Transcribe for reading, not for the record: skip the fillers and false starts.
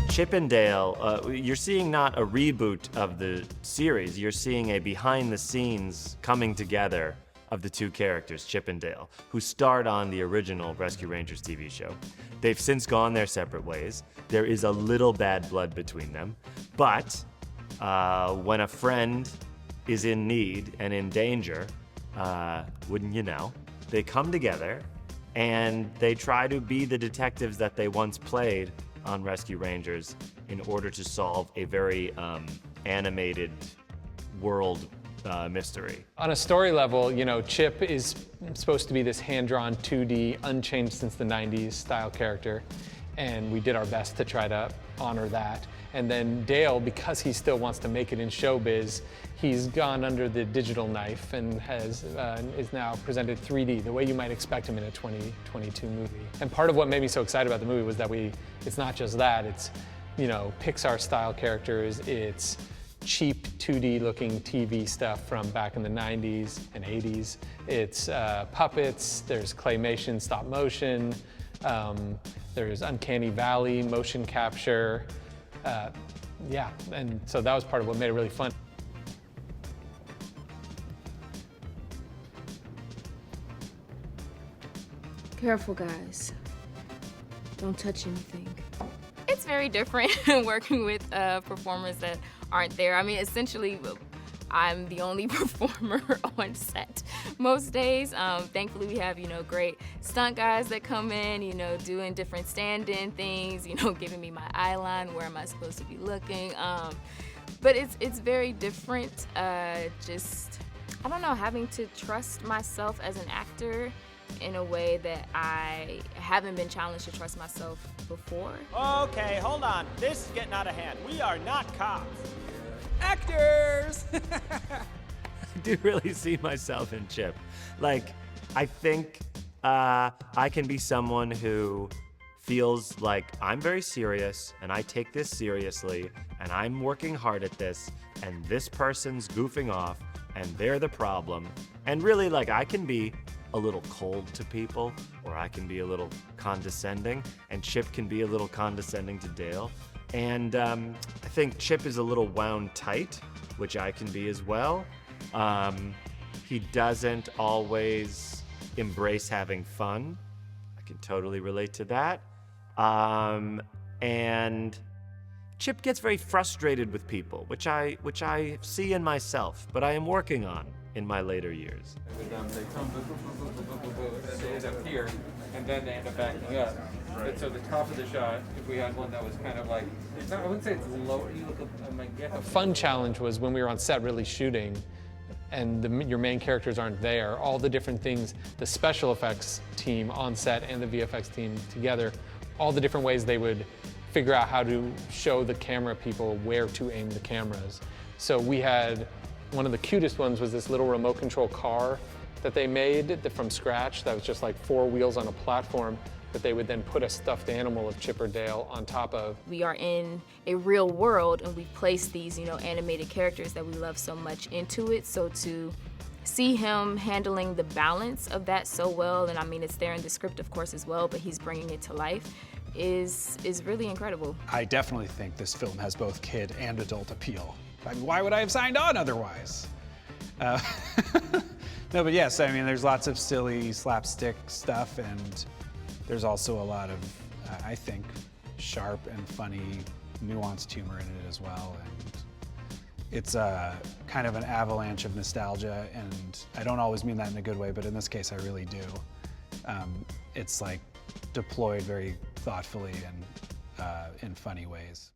Chip and Dale, you're seeing not a reboot of the series, you're seeing a behind-the-scenes coming together of the two characters, Chip and Dale, who starred on the original Rescue Rangers TV show. They've since gone their separate ways. There is a little bad blood between them, but when a friend is in need and in danger, wouldn't you know, they come together and they try to be the detectives that they once played on Rescue Rangers in order to solve a very animated world mystery. On a story level, you know, Chip is supposed to be this hand-drawn 2D, unchanged since the 90s style character, and we did our best to try to honor that. And then Dale, because he still wants to make it in showbiz, he's gone under the digital knife and is now presented 3D, the way you might expect him in a 2022 movie. And part of what made me so excited about the movie was that it's not just that, it's, you know, Pixar-style characters, it's cheap 2D looking TV stuff from back in the 90s and 80s. It's puppets, there's claymation, stop motion, there's Uncanny Valley, motion capture. Yeah, and so that was part of what made it really fun. Careful, guys. Don't touch anything. It's very different working with performers that aren't there. I mean, essentially, I'm the only performer on set most days. Thankfully, we have, you know, great stunt guys that come in, you know, doing different stand-in things, you know, giving me my eye line, where am I supposed to be looking. But it's very different, just, I don't know, having to trust myself as an actor in a way that I haven't been challenged to trust myself before. Okay, hold on. This is getting out of hand. We are not cops. Actors! I do really see myself in Chip. Like, I think I can be someone who feels like I'm very serious and I take this seriously and I'm working hard at this and this person's goofing off and they're the problem. And really, like, I can be a little cold to people, or I can be a little condescending, and Chip can be a little condescending to Dale. And I think Chip is a little wound tight, which I can be as well. He doesn't always embrace having fun. I can totally relate to that. And Chip gets very frustrated with people, which I see in myself, but I am working on in my later years. They come, and they end up here, and then they end up backing up. But so the top of the shot, if we had one that was kind of like, I wouldn't say it's low, you look at, I'm like, yeah. A fun challenge was when we were on set really shooting, and your main characters aren't there, all the different things, the special effects team on set and the VFX team together, all the different ways they would figure out how to show the camera people where to aim the cameras. So we had, one of the cutest ones was this little remote control car that they made from scratch that was just like 4 wheels on a platform that they would then put a stuffed animal of Chip or Dale on top of. We are in a real world and we place these, you know, animated characters that we love so much into it. So to see him handling the balance of that so well, and I mean, it's there in the script, of course, as well, but he's bringing it to life, is really incredible. I definitely think this film has both kid and adult appeal. I mean, why would I have signed on otherwise? No, but yes, I mean, there's lots of silly slapstick stuff, and there's also a lot of, I think, sharp and funny, nuanced humor in it as well. And it's kind of an avalanche of nostalgia, and I don't always mean that in a good way, but in this case, I really do. It's like deployed very thoughtfully and in funny ways.